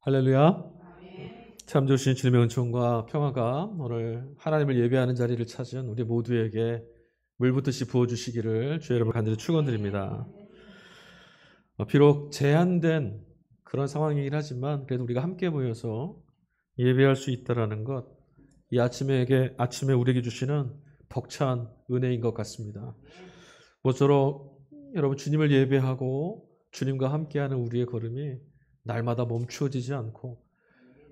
할렐루야. 참 좋으신 주님의 은총과 평화가 오늘 하나님을 예배하는 자리를 찾은 우리 모두에게 물붓듯이 부어주시기를 주의 이름으로 간절히 축원드립니다. 비록 제한된 그런 상황이긴 하지만 그래도 우리가 함께 모여서 예배할 수 있다는 것, 이 아침에 우리에게 주시는 벅찬 은혜인 것 같습니다. 모쪼록 여러분 주님을 예배하고 주님과 함께하는 우리의 걸음이 날마다 멈추어지지 않고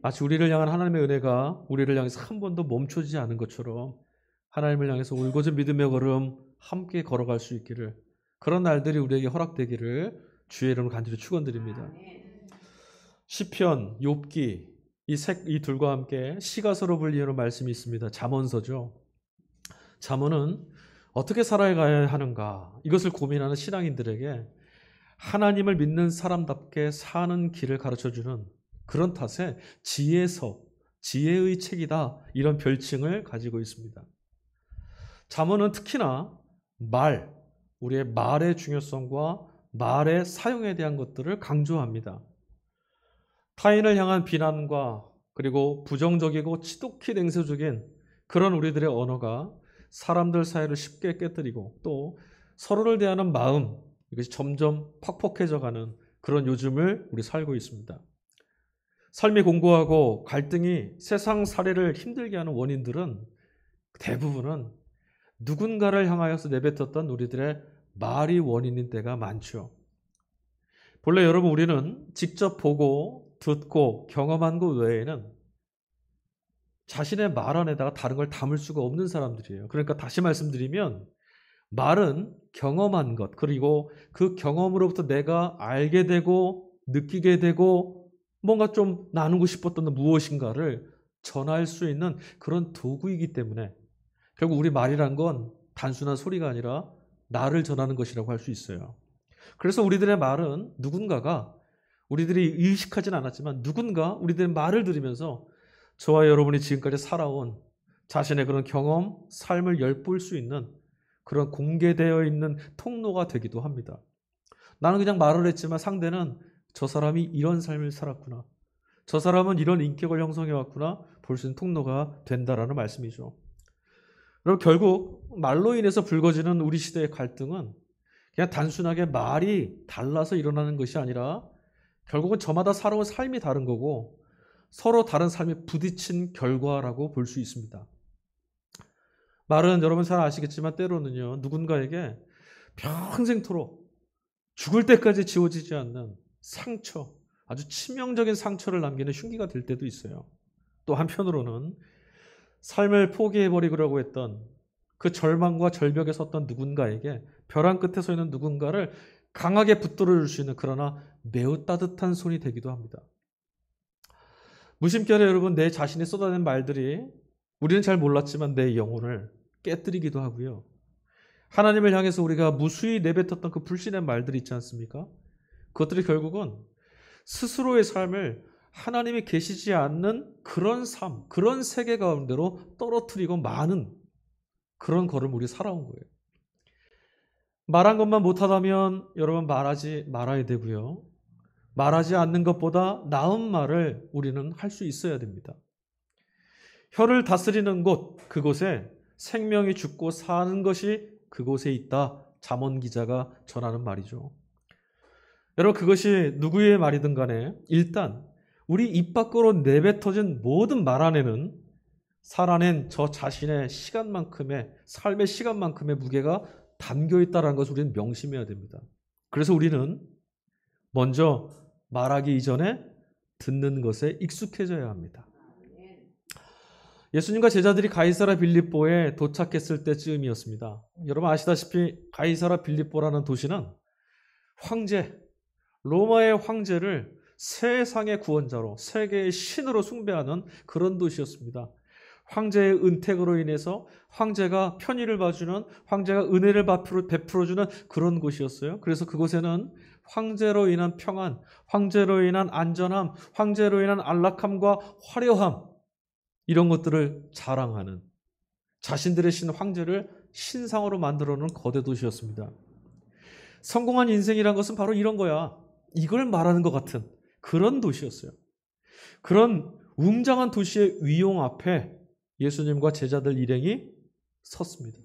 마치 우리를 향한 하나님의 은혜가 우리를 향해서 한 번도 멈추어지지 않은 것처럼 하나님을 향해서 울고전 믿음의 걸음 함께 걸어갈 수 있기를, 그런 날들이 우리에게 허락되기를 주의 이름으로 간절히 축원드립니다. 시편, 욥기 이 둘과 함께 시가서로 불리는 말씀이 있습니다. 잠언서죠. 잠언은 어떻게 살아가야 하는가, 이것을 고민하는 신앙인들에게 하나님을 믿는 사람답게 사는 길을 가르쳐주는 그런 탓에 지혜의 책이다, 이런 별칭을 가지고 있습니다. 잠언은 특히나 우리의 말의 중요성과 말의 사용에 대한 것들을 강조합니다. 타인을 향한 비난과 그리고 부정적이고 치독히 냉소적인 그런 우리들의 언어가 사람들 사이를 쉽게 깨뜨리고 또 서로를 대하는 마음, 이것이 점점 퍽퍽해져가는 그런 요즘을 우리 살고 있습니다. 삶이 공고하고 갈등이 세상 살이를 힘들게 하는 원인들은 대부분은 누군가를 향하여서 내뱉었던 우리들의 말이 원인인 때가 많죠. 본래 여러분, 우리는 직접 보고 듣고 경험한 것 외에는 자신의 말 안에다가 다른 걸 담을 수가 없는 사람들이에요. 그러니까 다시 말씀드리면 말은 경험한 것, 그리고 그 경험으로부터 내가 알게 되고 느끼게 되고 뭔가 좀 나누고 싶었던 무엇인가를 전할 수 있는 그런 도구이기 때문에 결국 우리 말이란 건 단순한 소리가 아니라 나를 전하는 것이라고 할 수 있어요. 그래서 우리들의 말은 누군가가, 우리들이 의식하진 않았지만 누군가 우리들의 말을 들으면서 저와 여러분이 지금까지 살아온 자신의 그런 경험, 삶을 엿볼 수 있는 그런 공개되어 있는 통로가 되기도 합니다. 나는 그냥 말을 했지만 상대는 저 사람이 이런 삶을 살았구나, 저 사람은 이런 인격을 형성해왔구나 볼 수 있는 통로가 된다라는 말씀이죠. 그럼 결국 말로 인해서 불거지는 우리 시대의 갈등은 그냥 단순하게 말이 달라서 일어나는 것이 아니라 결국은 저마다 살아온 삶이 다른 거고 서로 다른 삶이 부딪힌 결과라고 볼 수 있습니다. 말은 여러분 잘 아시겠지만 때로는요, 누군가에게 평생토록 죽을 때까지 지워지지 않는 상처, 아주 치명적인 상처를 남기는 흉기가 될 때도 있어요. 또 한편으로는 삶을 포기해버리려고 했던 그 절망과 절벽에 섰던 누군가에게, 벼랑 끝에 서 있는 누군가를 강하게 붙들어 줄 수 있는, 그러나 매우 따뜻한 손이 되기도 합니다. 무심결에 여러분, 내 자신이 쏟아낸 말들이 우리는 잘 몰랐지만 내 영혼을 깨뜨리기도 하고요. 하나님을 향해서 우리가 무수히 내뱉었던 그 불신의 말들이 있지 않습니까? 그것들이 결국은 스스로의 삶을 하나님이 계시지 않는 그런 삶, 그런 세계 가운데로 떨어뜨리고 마는 그런 걸음 우리 살아온 거예요. 말한 것만 못하다면 여러분 말하지 말아야 되고요. 말하지 않는 것보다 나은 말을 우리는 할 수 있어야 됩니다. 혀를 다스리는 곳, 그곳에 생명이 죽고 사는 것이 그곳에 있다, 잠언 기자가 전하는 말이죠. 여러분, 그것이 누구의 말이든 간에 일단 우리 입 밖으로 내뱉어진 모든 말 안에는 살아낸 저 자신의 시간만큼의, 삶의 시간만큼의 무게가 담겨 있다는 것을 우리는 명심해야 됩니다. 그래서 우리는 먼저 말하기 이전에 듣는 것에 익숙해져야 합니다. 예수님과 제자들이 가이사라 빌립보에 도착했을 때쯤이었습니다. 여러분 아시다시피 가이사라 빌립보라는 도시는 로마의 황제를 세상의 구원자로, 세계의 신으로 숭배하는 그런 도시였습니다. 황제의 은택으로 인해서 황제가 편의를 봐주는, 황제가 은혜를 베풀어주는 그런 곳이었어요. 그래서 그곳에는 황제로 인한 평안, 황제로 인한 안전함, 황제로 인한 안락함과 화려함, 이런 것들을 자랑하는, 자신들의 신 황제를 신상으로 만들어 놓은 거대 도시였습니다. 성공한 인생이란 것은 바로 이런 거야, 이걸 말하는 것 같은 그런 도시였어요. 그런 웅장한 도시의 위용 앞에 예수님과 제자들 일행이 섰습니다.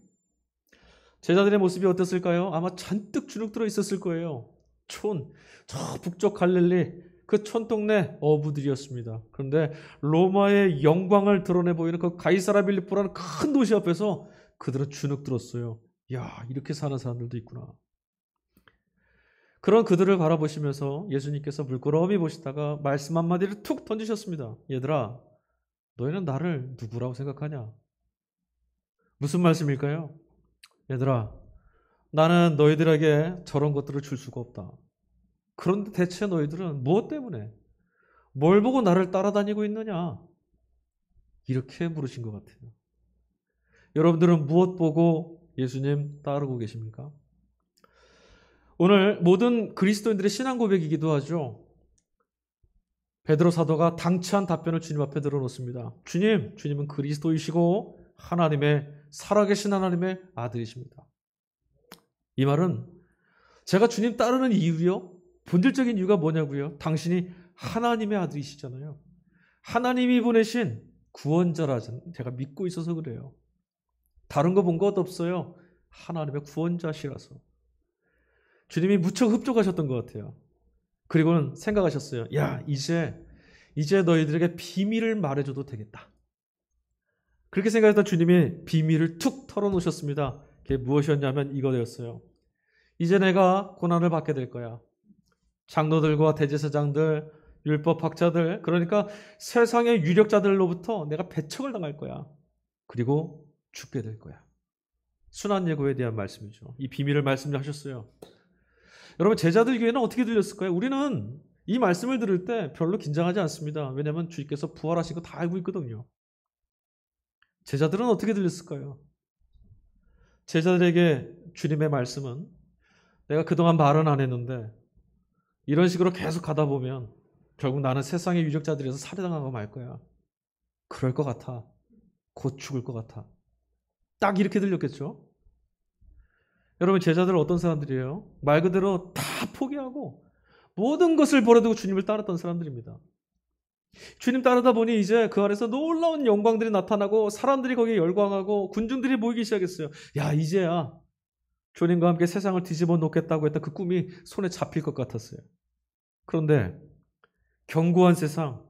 제자들의 모습이 어땠을까요? 아마 잔뜩 주눅 들어 있었을 거예요. 저 북쪽 갈릴리 그 촌동네 어부들이었습니다. 그런데 로마의 영광을 드러내 보이는 그 가이사라 빌립보라는 큰 도시 앞에서 그들은 주눅 들었어요. 야, 이렇게 사는 사람들도 있구나. 그런 그들을 바라보시면서 예수님께서 물끄러미 보시다가 말씀 한마디를 툭 던지셨습니다. 얘들아, 너희는 나를 누구라고 생각하냐? 무슨 말씀일까요? 얘들아, 나는 너희들에게 저런 것들을 줄 수가 없다. 그런데 대체 너희들은 무엇 때문에, 뭘 보고 나를 따라다니고 있느냐? 이렇게 물으신 것 같아요. 여러분들은 무엇 보고 예수님 따르고 계십니까? 오늘 모든 그리스도인들의 신앙 고백이기도 하죠. 베드로 사도가 당찬 답변을 주님 앞에 들어놓습니다. 주님은 그리스도이시고 살아계신 하나님의 아들이십니다. 이 말은 제가 주님 따르는 이유요? 본질적인 이유가 뭐냐고요? 당신이 하나님의 아들이시잖아요. 하나님이 보내신 구원자라 제가 믿고 있어서 그래요. 다른 거 본 것 없어요. 하나님의 구원자시라서. 주님이 무척 흡족하셨던 것 같아요. 그리고는 생각하셨어요. 야, 이제 너희들에게 비밀을 말해줘도 되겠다. 그렇게 생각했던 주님이 비밀을 툭 털어놓으셨습니다. 그게 무엇이었냐면 이거였어요. 이제 내가 고난을 받게 될 거야. 장로들과 대제사장들, 율법학자들, 그러니까 세상의 유력자들로부터 내가 배척을 당할 거야. 그리고 죽게 될 거야. 순환 예고에 대한 말씀이죠. 이 비밀을 말씀하셨어요. 여러분, 제자들 귀에는 어떻게 들렸을까요? 우리는 이 말씀을 들을 때 별로 긴장하지 않습니다. 왜냐하면 주님께서 부활하신 거 다 알고 있거든요. 제자들은 어떻게 들렸을까요? 제자들에게 주님의 말씀은 내가 그동안 말은 안 했는데 이런 식으로 계속 가다 보면 결국 나는 세상의 유력자들에서 살해당하고 말 거야. 그럴 것 같아. 곧 죽을 것 같아. 딱 이렇게 들렸겠죠? 여러분, 제자들은 어떤 사람들이에요? 말 그대로 다 포기하고 모든 것을 버려두고 주님을 따랐던 사람들입니다. 주님 따르다 보니 이제 그 안에서 놀라운 영광들이 나타나고 사람들이 거기에 열광하고 군중들이 모이기 시작했어요. 야, 이제야 주님과 함께 세상을 뒤집어 놓겠다고 했던 그 꿈이 손에 잡힐 것 같았어요. 그런데 견고한 세상,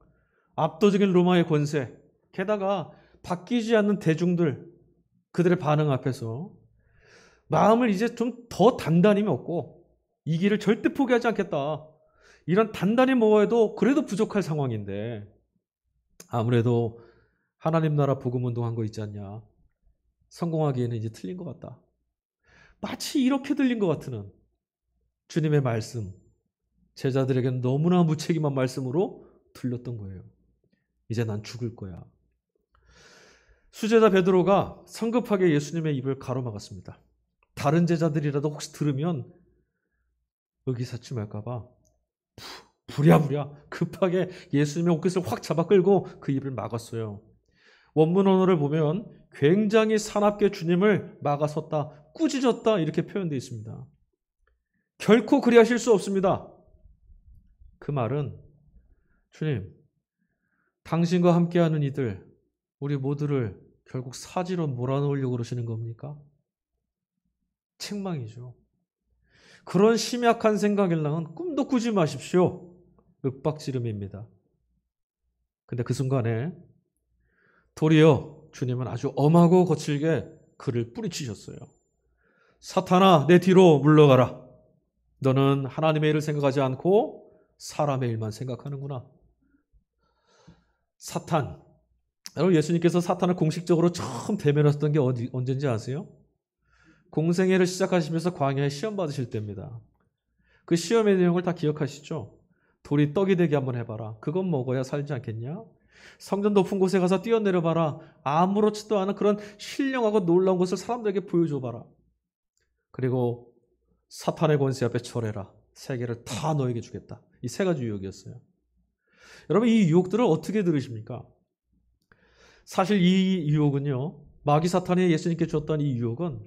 압도적인 로마의 권세, 게다가 바뀌지 않는 대중들, 그들의 반응 앞에서 마음을 이제 좀 더 단단히 먹고 이 길을 절대 포기하지 않겠다. 이런 단단히 먹어도 그래도 부족할 상황인데 아무래도 하나님 나라 복음 운동한 거 있지 않냐. 성공하기에는 이제 틀린 것 같다. 마치 이렇게 들린 것 같은 주님의 말씀, 제자들에게는 너무나 무책임한 말씀으로 들렸던 거예요. 이제 난 죽을 거야. 수제자 베드로가 성급하게 예수님의 입을 가로막았습니다. 다른 제자들이라도 혹시 들으면 의기사침할까 봐 부랴부랴 급하게 예수님의 옷깃을 확 잡아 끌고 그 입을 막았어요. 원문 언어를 보면 굉장히 사납게 주님을 막아섰다, 꾸짖었다 이렇게 표현되어 있습니다. 결코 그리하실 수 없습니다. 그 말은 주님, 당신과 함께하는 이들, 우리 모두를 결국 사지로 몰아넣으려고 그러시는 겁니까? 책망이죠. 그런 심약한 생각일랑은 꿈도 꾸지 마십시오. 윽박지름입니다. 근데 그 순간에 도리어 주님은 아주 엄하고 거칠게 그를 뿌리치셨어요. 사탄아, 내 뒤로 물러가라. 너는 하나님의 일을 생각하지 않고 사람의 일만 생각하는구나. 사탄. 여러분, 예수님께서 사탄을 공식적으로 처음 대면하셨던 게 언제인지 아세요? 공생애를 시작하시면서 광야에 시험 받으실 때입니다. 그 시험의 내용을 다 기억하시죠? 돌이 떡이 되게 한번 해봐라. 그건 먹어야 살지 않겠냐? 성전 높은 곳에 가서 뛰어내려봐라. 아무렇지도 않은 그런 신령하고 놀라운 것을 사람들에게 보여줘봐라. 그리고 사탄의 권세 앞에 절해라. 세계를 다 너에게 주겠다. 이 세 가지 유혹이었어요. 여러분, 이 유혹들을 어떻게 들으십니까? 사실 이 유혹은요, 마귀 사탄이 예수님께 줬던 이 유혹은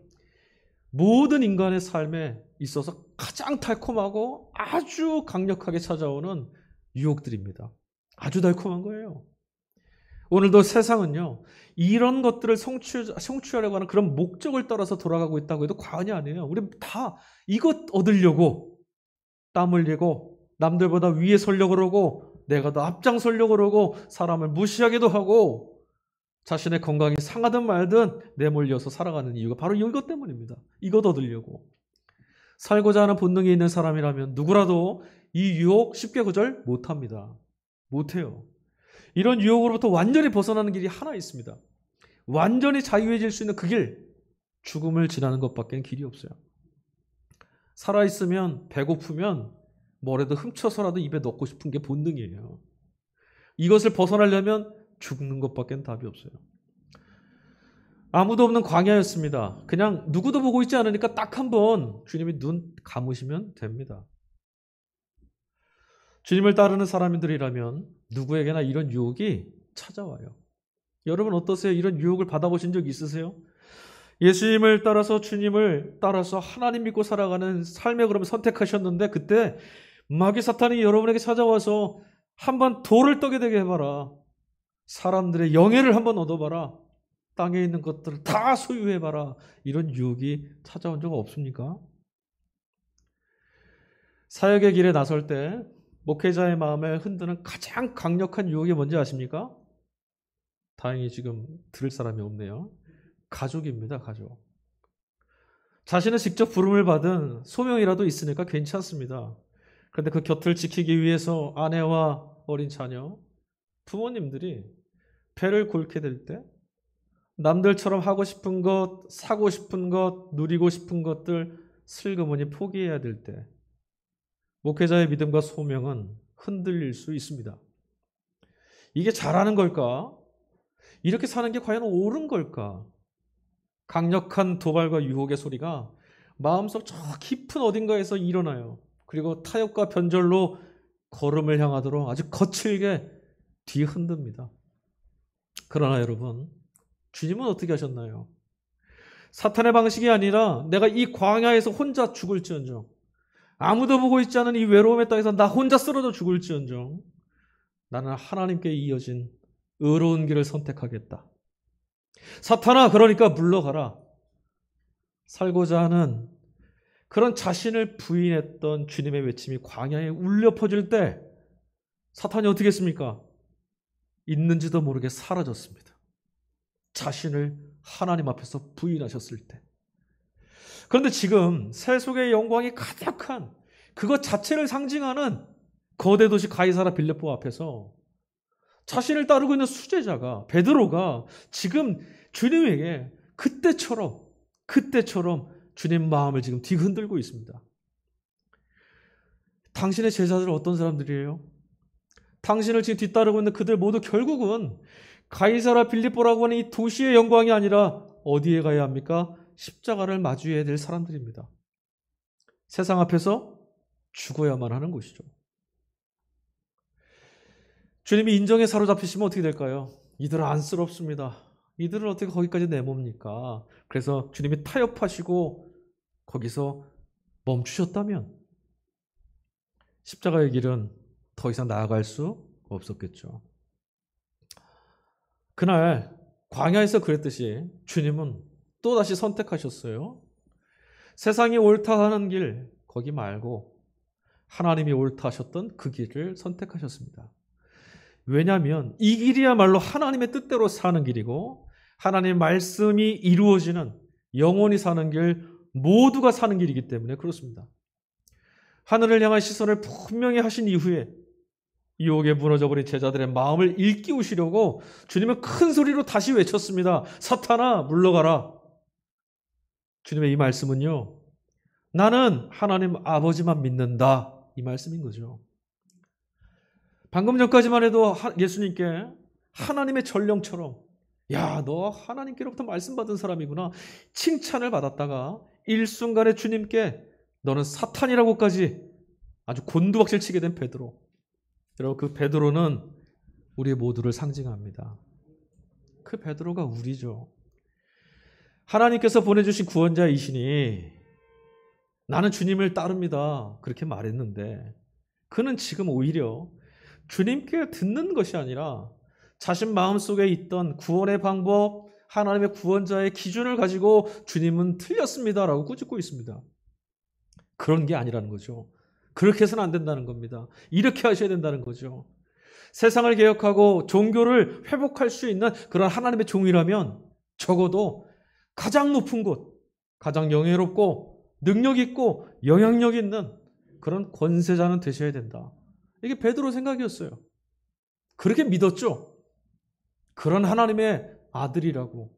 모든 인간의 삶에 있어서 가장 달콤하고 아주 강력하게 찾아오는 유혹들입니다. 아주 달콤한 거예요. 오늘도 세상은요, 이런 것들을 성취하려고 하는 그런 목적을 따라서 돌아가고 있다고 해도 과언이 아니에요. 우리 다 이것 얻으려고 땀 흘리고 남들보다 위에 서려고 그러고 내가 더 앞장서려고 그러고 사람을 무시하기도 하고 자신의 건강이 상하든 말든 내몰려서 살아가는 이유가 바로 이것 때문입니다. 이것 얻으려고. 살고자 하는 본능이 있는 사람이라면 누구라도 이 유혹 쉽게 거절 못합니다. 못해요. 이런 유혹으로부터 완전히 벗어나는 길이 하나 있습니다. 완전히 자유해질 수 있는 그 길, 죽음을 지나는 것밖에 길이 없어요. 살아있으면 배고프면 뭐라도 훔쳐서라도 입에 넣고 싶은 게 본능이에요. 이것을 벗어나려면 죽는 것밖에 답이 없어요. 아무도 없는 광야였습니다. 그냥 누구도 보고 있지 않으니까 딱 한 번 주님이 눈 감으시면 됩니다. 주님을 따르는 사람들이라면 누구에게나 이런 유혹이 찾아와요. 여러분 어떠세요? 이런 유혹을 받아보신 적 있으세요? 예수님을 따라서 주님을 따라서 하나님 믿고 살아가는 삶의 걸음을 선택하셨는데 그때 마귀 사탄이 여러분에게 찾아와서 한번 돌을 떠게 되게 해봐라. 사람들의 영예를 한번 얻어봐라. 땅에 있는 것들을 다 소유해봐라. 이런 유혹이 찾아온 적 없습니까? 사역의 길에 나설 때 목회자의 마음을 흔드는 가장 강력한 유혹이 뭔지 아십니까? 다행히 지금 들을 사람이 없네요. 가족입니다. 가족. 자신은 직접 부름을 받은 소명이라도 있으니까 괜찮습니다. 그런데 그 곁을 지키기 위해서 아내와 어린 자녀, 부모님들이 배를 곪게 될 때 남들처럼 하고 싶은 것, 사고 싶은 것, 누리고 싶은 것들 슬그머니 포기해야 될 때 목회자의 믿음과 소명은 흔들릴 수 있습니다. 이게 잘하는 걸까? 이렇게 사는 게 과연 옳은 걸까? 강력한 도발과 유혹의 소리가 마음속 저 깊은 어딘가에서 일어나요. 그리고 타협과 변절로 걸음을 향하도록 아주 거칠게 뒤흔듭니다. 그러나 여러분, 주님은 어떻게 하셨나요? 사탄의 방식이 아니라 내가 이 광야에서 혼자 죽을지언정, 아무도 보고 있지 않은 이 외로움의 땅에서 나 혼자 쓰러져 죽을지언정 나는 하나님께 이어진 의로운 길을 선택하겠다. 사탄아, 그러니까 물러가라. 살고자 하는 그런 자신을 부인했던 주님의 외침이 광야에 울려 퍼질 때 사탄이 어떻게 했습니까? 있는지도 모르게 사라졌습니다. 자신을 하나님 앞에서 부인하셨을 때. 그런데 지금 세속의 영광이 가득한 그것 자체를 상징하는 거대 도시 가이사라 빌립보 앞에서 자신을 따르고 있는 수제자가 베드로가 지금 주님에게 그때처럼 주님 마음을 지금 뒤흔들고 있습니다. 당신의 제자들은 어떤 사람들이에요? 당신을 지금 뒤따르고 있는 그들 모두 결국은 가이사라 빌립보라고 하는 이 도시의 영광이 아니라 어디에 가야 합니까? 십자가를 마주해야 될 사람들입니다. 세상 앞에서 죽어야만 하는 곳이죠. 주님이 인정에 사로잡히시면 어떻게 될까요? 이들은 안쓰럽습니다. 이들은 어떻게 거기까지 내몹니까? 그래서 주님이 타협하시고 거기서 멈추셨다면 십자가의 길은 더 이상 나아갈 수 없었겠죠. 그날 광야에서 그랬듯이 주님은 또다시 선택하셨어요. 세상이 옳다 하는 길 거기 말고 하나님이 옳다 하셨던 그 길을 선택하셨습니다. 왜냐하면 이 길이야말로 하나님의 뜻대로 사는 길이고 하나님의 말씀이 이루어지는 영원히 사는 길, 모두가 사는 길이기 때문에 그렇습니다. 하늘을 향한 시선을 분명히 하신 이후에 유혹에 무너져버린 제자들의 마음을 일깨우시려고 주님은 큰 소리로 다시 외쳤습니다. 사탄아, 물러가라. 주님의 이 말씀은요, 나는 하나님 아버지만 믿는다. 이 말씀인 거죠. 방금 전까지만 해도 예수님께 하나님의 전령처럼 야, 너 하나님께로부터 말씀 받은 사람이구나. 칭찬을 받았다가 일순간에 주님께 너는 사탄이라고까지 아주 곤두박질 치게 된 베드로. 여러분, 그 베드로는 우리 모두를 상징합니다. 그 베드로가 우리죠. 하나님께서 보내주신 구원자이시니 나는 주님을 따릅니다. 그렇게 말했는데 그는 지금 오히려 주님께 듣는 것이 아니라 자신 마음속에 있던 구원의 방법, 하나님의 구원자의 기준을 가지고 주님은 틀렸습니다라고 꾸짖고 있습니다. 그런 게 아니라는 거죠. 그렇게 해서는 안 된다는 겁니다. 이렇게 하셔야 된다는 거죠. 세상을 개혁하고 종교를 회복할 수 있는 그런 하나님의 종이라면 적어도 가장 높은 곳, 가장 영예롭고 능력 있고 영향력 있는 그런 권세자는 되셔야 된다. 이게 베드로 생각이었어요. 그렇게 믿었죠. 그런 하나님의 아들이라고.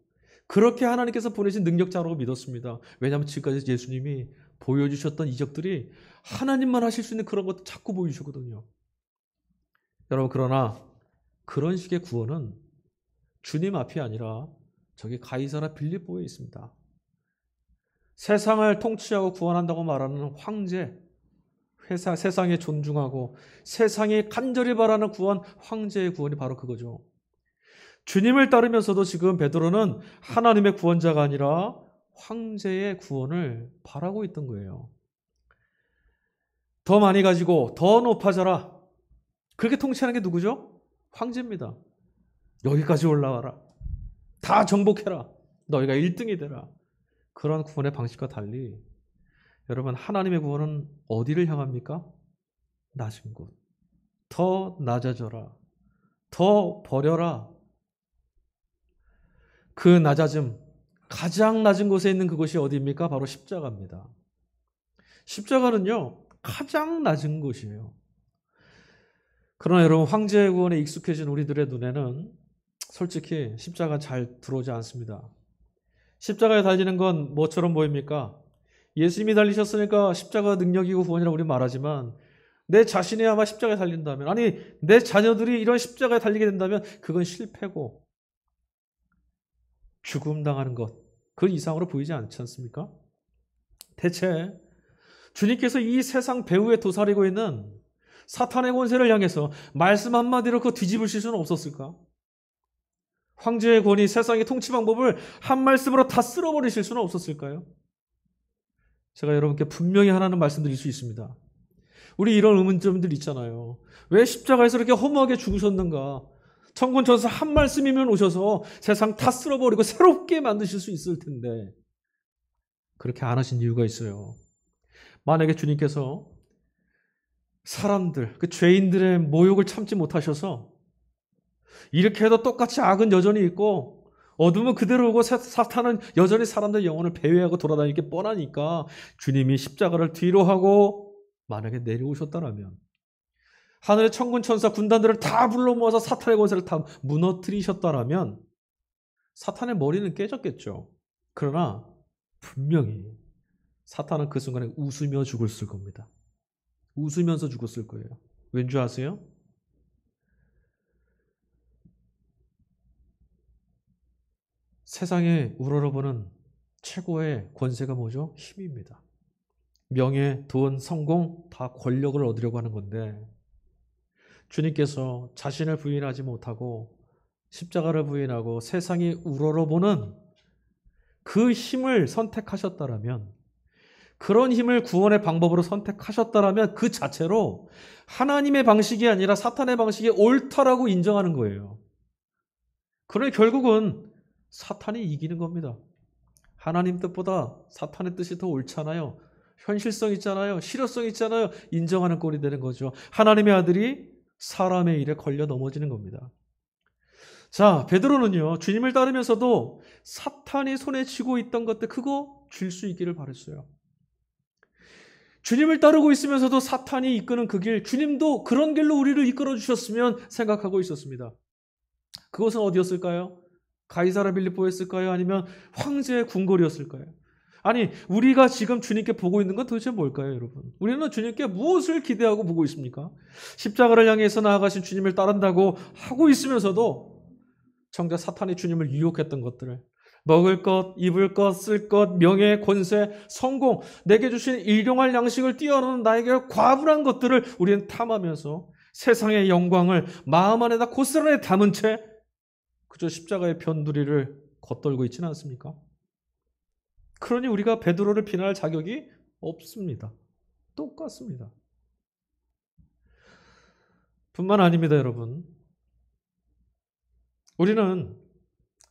그렇게 하나님께서 보내신 능력자라고 믿었습니다. 왜냐하면 지금까지 예수님이 보여주셨던 이적들이 하나님만 하실 수 있는 그런 것도 자꾸 보여주시거든요. 여러분, 그러나 그런 식의 구원은 주님 앞이 아니라 저기 가이사라 빌립보에 있습니다. 세상을 통치하고 구원한다고 말하는 황제, 세상에 존중하고 세상이 간절히 바라는 구원, 황제의 구원이 바로 그거죠. 주님을 따르면서도 지금 베드로는 하나님의 구원자가 아니라 황제의 구원을 바라고 있던 거예요. 더 많이 가지고 더 높아져라. 그렇게 통치하는 게 누구죠? 황제입니다. 여기까지 올라와라. 다 정복해라. 너희가 1등이 되라. 그런 구원의 방식과 달리 여러분, 하나님의 구원은 어디를 향합니까? 낮은 곳. 더 낮아져라. 더 버려라. 그 낮아짐, 가장 낮은 곳에 있는 그곳이 어디입니까? 바로 십자가입니다. 십자가는요, 가장 낮은 곳이에요. 그러나 여러분, 황제의 구원에 익숙해진 우리들의 눈에는 솔직히 십자가 잘 들어오지 않습니다. 십자가에 달리는 건 뭐처럼 보입니까? 예수님이 달리셨으니까 십자가 능력이고 구원이라고 우리 말하지만 내 자신이 아마 십자가에 달린다면, 아니 내 자녀들이 이런 십자가에 달리게 된다면 그건 실패고 죽음 당하는 것, 그 이상으로 보이지 않지 않습니까? 대체 주님께서 이 세상 배후에 도사리고 있는 사탄의 권세를 향해서 말씀 한마디로 그거 뒤집으실 수는 없었을까? 황제의 권위, 세상의 통치 방법을 한 말씀으로 다 쓸어버리실 수는 없었을까요? 제가 여러분께 분명히 하나는 말씀드릴 수 있습니다. 우리 이런 의문점들 있잖아요. 왜 십자가에서 이렇게 허무하게 죽으셨는가? 천군천사 한 말씀이면 오셔서 세상 다 쓸어버리고 새롭게 만드실 수 있을 텐데 그렇게 안 하신 이유가 있어요. 만약에 주님께서 사람들, 그 죄인들의 모욕을 참지 못하셔서 이렇게 해도 똑같이 악은 여전히 있고 어둠은 그대로 오고 사탄은 여전히 사람들의 영혼을 배회하고 돌아다닐 게 뻔하니까 주님이 십자가를 뒤로 하고 만약에 내려오셨다면 하늘의 천군 천사 군단들을 다 불러 모아서 사탄의 권세를 다 무너뜨리셨다면 사탄의 머리는 깨졌겠죠. 그러나 분명히 사탄은 그 순간에 웃으며 죽었을 겁니다. 웃으면서 죽었을 거예요. 왠지 아세요? 세상에 우러러보는 최고의 권세가 뭐죠? 힘입니다. 명예, 돈, 성공, 다 권력을 얻으려고 하는 건데 주님께서 자신을 부인하지 못하고 십자가를 부인하고 세상이 우러러보는 그 힘을 선택하셨다라면, 그런 힘을 구원의 방법으로 선택하셨다라면 그 자체로 하나님의 방식이 아니라 사탄의 방식이 옳다라고 인정하는 거예요. 그러니 결국은 사탄이 이기는 겁니다. 하나님 뜻보다 사탄의 뜻이 더 옳잖아요. 현실성 있잖아요. 실효성 있잖아요. 인정하는 꼴이 되는 거죠. 하나님의 아들이 사람의 일에 걸려 넘어지는 겁니다. 자, 베드로는요, 주님을 따르면서도 사탄이 손에 쥐고 있던 것들 그거 줄 수 있기를 바랬어요. 주님을 따르고 있으면서도 사탄이 이끄는 그 길, 주님도 그런 길로 우리를 이끌어 주셨으면 생각하고 있었습니다. 그것은 어디였을까요? 가이사라 빌립보였을까요? 아니면 황제의 궁궐이었을까요? 아니, 우리가 지금 주님께 보고 있는 건 도대체 뭘까요, 여러분? 우리는 주님께 무엇을 기대하고 보고 있습니까? 십자가를 향해서 나아가신 주님을 따른다고 하고 있으면서도 정작 사탄이 주님을 유혹했던 것들을, 먹을 것, 입을 것, 쓸 것, 명예, 권세, 성공, 내게 주신 일용할 양식을 뛰어넘는 나에게 과분한 것들을 우리는 탐하면서 세상의 영광을 마음 안에다 고스란히 담은 채 그저 십자가의 변두리를 겉돌고 있지는 않습니까? 그러니 우리가 베드로를 비난할 자격이 없습니다. 똑같습니다. 뿐만 아닙니다, 여러분. 우리는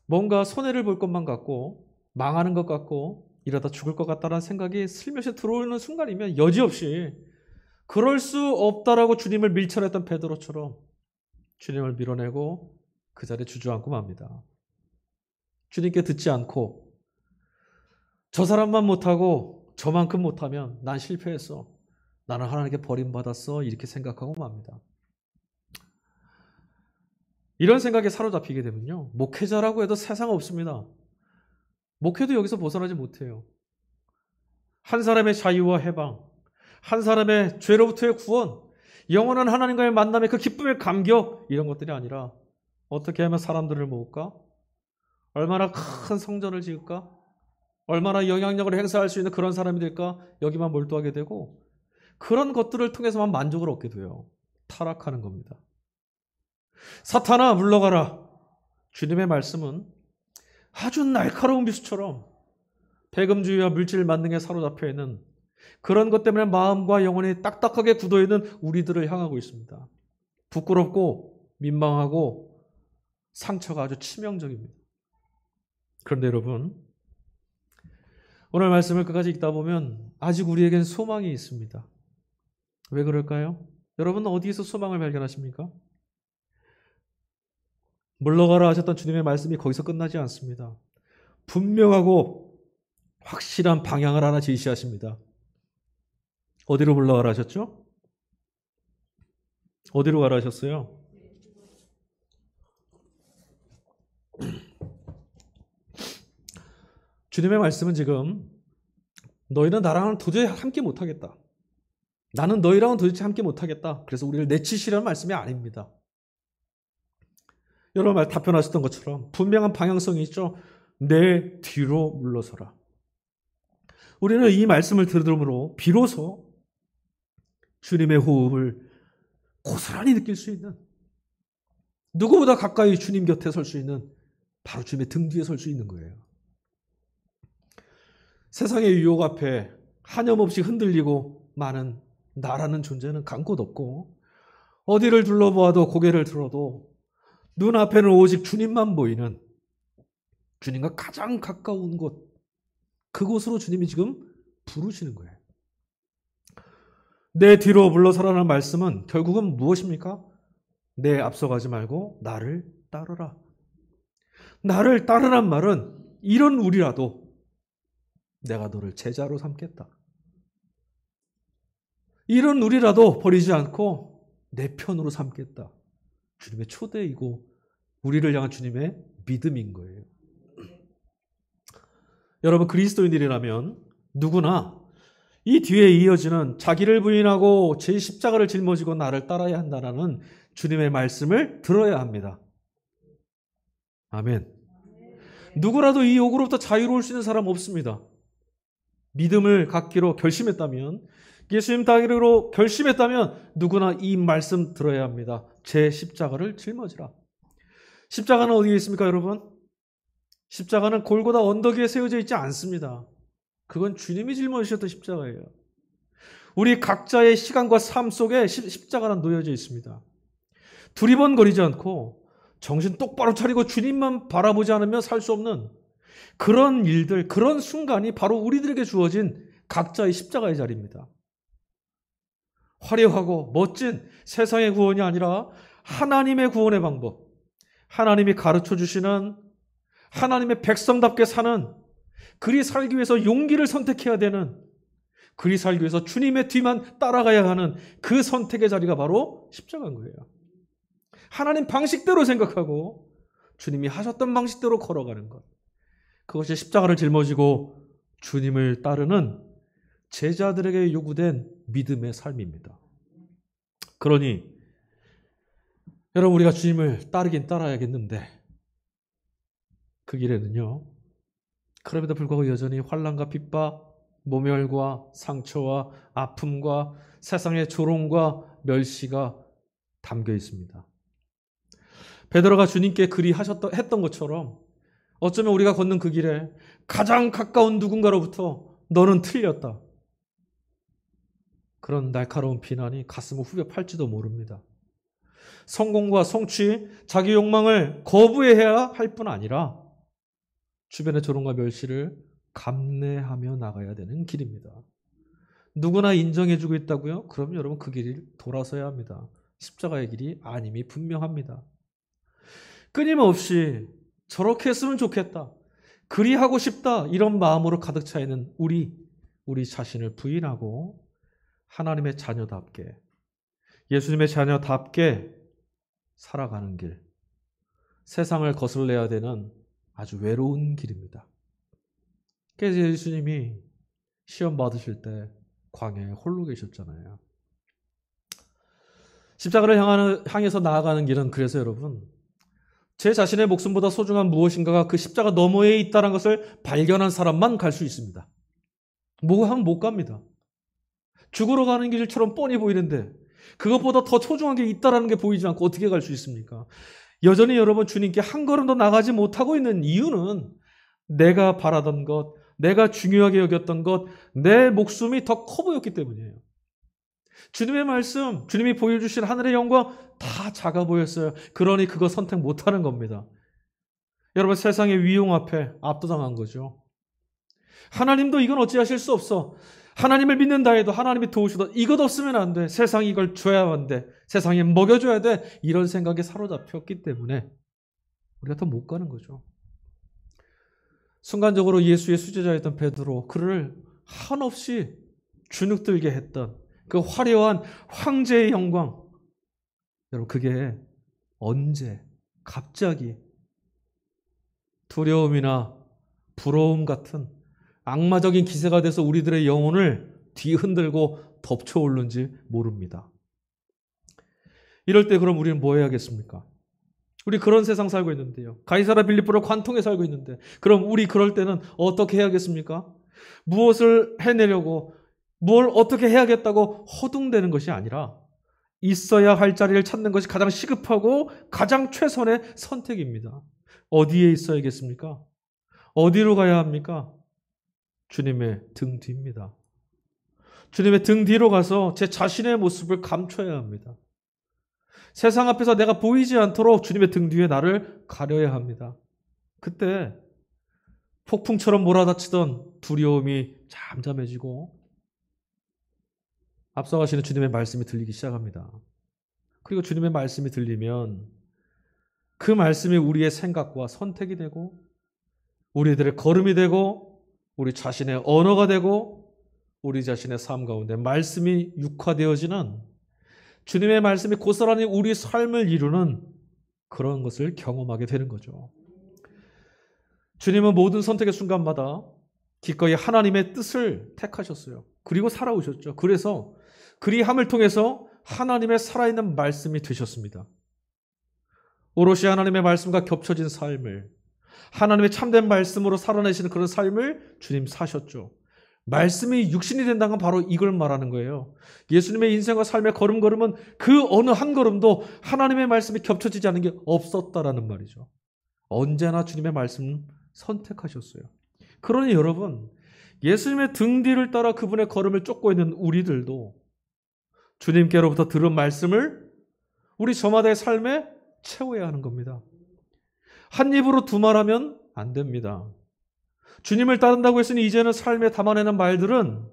뭔가 손해를 볼 것만 같고 망하는 것 같고 이러다 죽을 것 같다는 생각이 슬며시 들어오는 순간이면 여지없이 그럴 수 없다라고 주님을 밀쳐냈던 베드로처럼 주님을 밀어내고 그 자리에 주저앉고 맙니다. 주님께 듣지 않고 저 사람만 못하고 저만큼 못하면 난 실패했어. 나는 하나님께 버림받았어. 이렇게 생각하고 맙니다. 이런 생각에 사로잡히게 되면요. 목회자라고 해도 세상 없습니다. 목회도 여기서 벗어나지 못해요. 한 사람의 자유와 해방, 한 사람의 죄로부터의 구원, 영원한 하나님과의 만남의 그 기쁨의 감격 이런 것들이 아니라 어떻게 하면 사람들을 모을까? 얼마나 큰 성전을 지을까? 얼마나 영향력을 행사할 수 있는 그런 사람이 될까? 여기만 몰두하게 되고 그런 것들을 통해서만 만족을 얻게 돼요. 타락하는 겁니다. 사탄아 물러가라. 주님의 말씀은 아주 날카로운 비수처럼 배금주의와 물질 만능에 사로잡혀 있는 그런 것 때문에 마음과 영혼이 딱딱하게 굳어 있는 우리들을 향하고 있습니다. 부끄럽고 민망하고 상처가 아주 치명적입니다. 그런데 여러분, 오늘 말씀을 끝까지 읽다 보면 아직 우리에겐 소망이 있습니다. 왜 그럴까요? 여러분 어디에서 소망을 발견하십니까? 물러가라 하셨던 주님의 말씀이 거기서 끝나지 않습니다. 분명하고 확실한 방향을 하나 제시하십니다. 어디로 물러가라 하셨죠? 어디로 가라 하셨어요? 주님의 말씀은 지금 너희는 나랑은 도저히 함께 못하겠다. 나는 너희랑은 도대체 함께 못하겠다. 그래서 우리를 내치시라는 말씀이 아닙니다. 여러분 답변하셨던 것처럼 분명한 방향성이 있죠. 내 뒤로 물러서라. 우리는 이 말씀을 들음으로 비로소 주님의 호흡을 고스란히 느낄 수 있는, 누구보다 가까이 주님 곁에 설 수 있는 바로 주님의 등 뒤에 설 수 있는 거예요. 세상의 유혹 앞에 한염없이 흔들리고 많은 나라는 존재는 간 곳 없고 어디를 둘러보아도 고개를 들어도 눈앞에는 오직 주님만 보이는, 주님과 가장 가까운 곳, 그곳으로 주님이 지금 부르시는 거예요. 내 뒤로 물러서라는 말씀은 결국은 무엇입니까? 내 앞서가지 말고 나를 따르라. 나를 따르란 말은 이런 우리라도 내가 너를 제자로 삼겠다. 이런 우리라도 버리지 않고 내 편으로 삼겠다. 주님의 초대이고 우리를 향한 주님의 믿음인 거예요. 여러분 그리스도인들이라면 누구나 이 뒤에 이어지는 자기를 부인하고 제 십자가를 짊어지고 나를 따라야 한다는 주님의 말씀을 들어야 합니다. 아멘. 누구라도 이 욕으로부터 자유로울 수 있는 사람 없습니다. 믿음을 갖기로 결심했다면, 예수님 따르기로 결심했다면 누구나 이 말씀 들어야 합니다. 제 십자가를 짊어지라. 십자가는 어디에 있습니까, 여러분? 십자가는 골고다 언덕 위에 세워져 있지 않습니다. 그건 주님이 짊어지셨던 십자가예요. 우리 각자의 시간과 삶 속에 십자가는 놓여져 있습니다. 두리번거리지 않고 정신 똑바로 차리고 주님만 바라보지 않으면 살 수 없는 그런 일들, 그런 순간이 바로 우리들에게 주어진 각자의 십자가의 자리입니다. 화려하고 멋진 세상의 구원이 아니라 하나님의 구원의 방법, 하나님이 가르쳐 주시는 하나님의 백성답게 사는, 그리 살기 위해서 용기를 선택해야 되는, 그리 살기 위해서 주님의 뒤만 따라가야 하는 그 선택의 자리가 바로 십자가인 거예요. 하나님 방식대로 생각하고 주님이 하셨던 방식대로 걸어가는 것, 그것이 십자가를 짊어지고 주님을 따르는 제자들에게 요구된 믿음의 삶입니다. 그러니 여러분 우리가 주님을 따르긴 따라야겠는데 그 길에는요, 그럼에도 불구하고 여전히 환난과 핍박, 모멸과 상처와 아픔과 세상의 조롱과 멸시가 담겨 있습니다. 베드로가 주님께 했던 것처럼 어쩌면 우리가 걷는 그 길에 가장 가까운 누군가로부터 너는 틀렸다, 그런 날카로운 비난이 가슴을 후벼 팔지도 모릅니다. 성공과 성취, 자기 욕망을 거부해야 할 뿐 아니라 주변의 조롱과 멸시를 감내하며 나가야 되는 길입니다. 누구나 인정해주고 있다고요? 그럼 여러분 그 길을 돌아서야 합니다. 십자가의 길이 아님이 분명합니다. 끊임없이 저렇게 했으면 좋겠다, 그리하고 싶다, 이런 마음으로 가득 차 있는 우리 자신을 부인하고 하나님의 자녀답게, 예수님의 자녀답게 살아가는 길, 세상을 거슬러야 되는 아주 외로운 길입니다. 그래서 예수님이 시험 받으실 때 광야에 홀로 계셨잖아요. 십자가를 향해서 나아가는 길은, 그래서 여러분, 제 자신의 목숨보다 소중한 무엇인가가 그 십자가 너머에 있다는 것을 발견한 사람만 갈 수 있습니다. 하면 못 갑니다. 죽으러 가는 길처럼 뻔히 보이는데 그것보다 더 소중한 게 있다는 게 보이지 않고 어떻게 갈 수 있습니까? 여전히 여러분 주님께 한 걸음도 나가지 못하고 있는 이유는 내가 바라던 것, 내가 중요하게 여겼던 것, 내 목숨이 더 커 보였기 때문이에요. 주님의 말씀, 주님이 보여주신 하늘의 영광 다 작아 보였어요. 그러니 그거 선택 못하는 겁니다. 여러분, 세상의 위용 앞에 압도당한 거죠. 하나님도 이건 어찌하실 수 없어. 하나님을 믿는다 해도 하나님이 도우시다, 이것 없으면 안 돼. 세상이 이걸 줘야만 돼. 세상에 먹여줘야 돼. 이런 생각에 사로잡혔기 때문에 우리가 더 못 가는 거죠. 순간적으로 예수의 수제자였던 베드로, 그를 한없이 주눅들게 했던 그 화려한 황제의 영광, 여러분 그게 언제 갑자기 두려움이나 부러움 같은 악마적인 기세가 돼서 우리들의 영혼을 뒤흔들고 덮쳐오른지 모릅니다. 이럴 때 그럼 우리는 뭐 해야겠습니까? 우리 그런 세상 살고 있는데요. 가이사라 빌립보를 관통해 살고 있는데, 그럼 우리 그럴 때는 어떻게 해야겠습니까? 무엇을 해내려고, 뭘 어떻게 해야겠다고 허둥대는 것이 아니라 있어야 할 자리를 찾는 것이 가장 시급하고 가장 최선의 선택입니다. 어디에 있어야겠습니까? 어디로 가야 합니까? 주님의 등 뒤입니다. 주님의 등 뒤로 가서 제 자신의 모습을 감춰야 합니다. 세상 앞에서 내가 보이지 않도록 주님의 등 뒤에 나를 가려야 합니다. 그때 폭풍처럼 몰아닥치던 두려움이 잠잠해지고 앞서가시는 주님의 말씀이 들리기 시작합니다. 그리고 주님의 말씀이 들리면 그 말씀이 우리의 생각과 선택이 되고 우리들의 걸음이 되고 우리 자신의 언어가 되고 우리 자신의 삶 가운데 말씀이 육화되어지는, 주님의 말씀이 고스란히 우리 삶을 이루는 그런 것을 경험하게 되는 거죠. 주님은 모든 선택의 순간마다 기꺼이 하나님의 뜻을 택하셨어요. 그리고 살아오셨죠. 그래서 그리함을 통해서 하나님의 살아있는 말씀이 되셨습니다. 오롯이 하나님의 말씀과 겹쳐진 삶을, 하나님의 참된 말씀으로 살아내시는 그런 삶을 주님 사셨죠. 말씀이 육신이 된다는 건 바로 이걸 말하는 거예요. 예수님의 인생과 삶의 걸음걸음은 그 어느 한 걸음도 하나님의 말씀이 겹쳐지지 않은 게 없었다라는 말이죠. 언제나 주님의 말씀 선택하셨어요. 그러니 여러분, 예수님의 등 뒤를 따라 그분의 걸음을 쫓고 있는 우리들도 주님께로부터 들은 말씀을 우리 저마다의 삶에 채워야 하는 겁니다. 한 입으로 두 말하면 안 됩니다. 주님을 따른다고 했으니 이제는 삶에 담아내는 말들은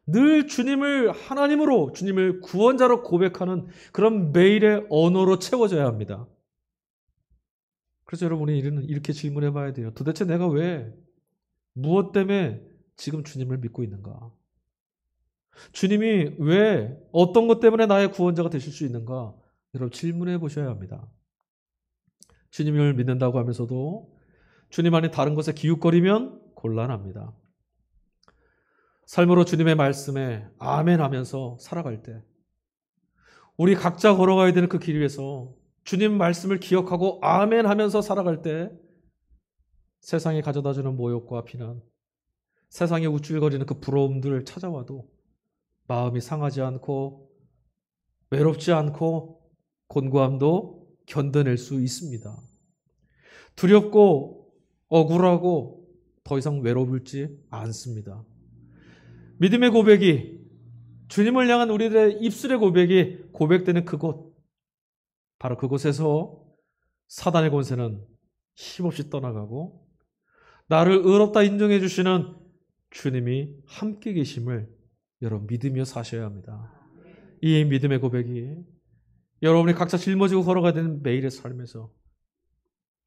늘 주님을 하나님으로, 주님을 구원자로 고백하는 그런 매일의 언어로 채워져야 합니다. 그래서 여러분이 이렇게 질문해 봐야 돼요. 도대체 내가 무엇 때문에 지금 주님을 믿고 있는가? 주님이 왜, 어떤 것 때문에 나의 구원자가 되실 수 있는가? 여러분 질문해 보셔야 합니다. 주님을 믿는다고 하면서도 주님 안에 다른 것에 기웃거리면 곤란합니다. 삶으로 주님의 말씀에 아멘 하면서 살아갈 때, 우리 각자 걸어가야 되는 그 길 위에서 주님 말씀을 기억하고 아멘 하면서 살아갈 때 세상이 가져다주는 모욕과 비난, 세상에 우쭐거리는 그 부러움들 찾아와도 마음이 상하지 않고 외롭지 않고 곤고함도 견뎌낼 수 있습니다. 두렵고 억울하고 더 이상 외로울지 않습니다. 믿음의 고백이, 주님을 향한 우리들의 입술의 고백이 고백되는 그곳, 바로 그곳에서 사단의 권세는 힘없이 떠나가고 나를 의롭다 인정해 주시는 주님이 함께 계심을 여러분 믿으며 사셔야 합니다. 이 믿음의 고백이 여러분이 각자 짊어지고 걸어가야 되는 매일의 삶에서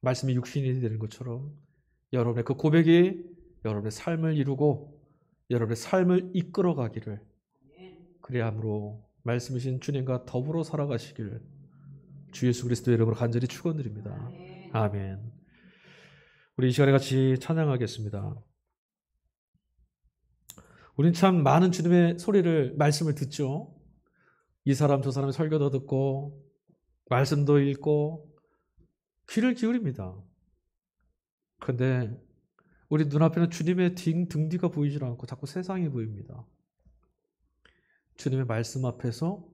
말씀이 육신이 되는 것처럼 여러분의 그 고백이 여러분의 삶을 이루고 여러분의 삶을 이끌어가기를, 그래야 함으로 말씀이신 주님과 더불어 살아가시기를 주 예수 그리스도의 이름으로 간절히 축원드립니다. 아멘. 우리 이 시간에 같이 찬양하겠습니다. 우린 참 많은 주님의 소리를, 말씀을 듣죠. 이 사람 저 사람의 설교도 듣고 말씀도 읽고 귀를 기울입니다. 그런데 우리 눈앞에는 주님의 등 뒤가 보이질 않고 자꾸 세상이 보입니다. 주님의 말씀 앞에서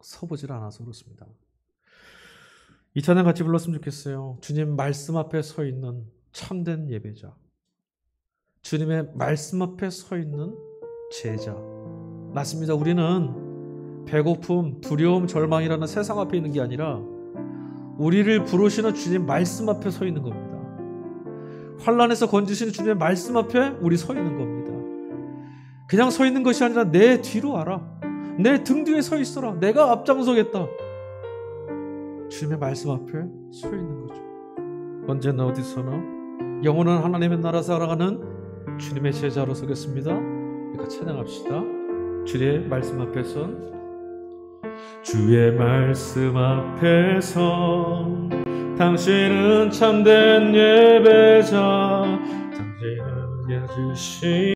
서보질 않아서 그렇습니다. 이 찬양 같이 불렀으면 좋겠어요. 주님 말씀 앞에 서 있는 참된 예배자, 주님의 말씀 앞에 서 있는 제자. 맞습니다. 우리는 배고픔, 두려움, 절망이라는 세상 앞에 있는 게 아니라 우리를 부르시는 주님 말씀 앞에 서 있는 겁니다. 환난에서 건지시는 주님의 말씀 앞에 우리 서 있는 겁니다. 그냥 서 있는 것이 아니라 내 뒤로 와라. 내 등 뒤에 서 있어라. 내가 앞장서겠다. 주님의 말씀 앞에 서 있는 거죠. 언제나 어디서나 영원한 하나님의 나라 살아가는 주님의 제자로 서겠습니다. 같이 찬양합시다. 주의 말씀 앞에 선, 주의 말씀 앞에 선 당신은 참된 예배자, 당신은 예주시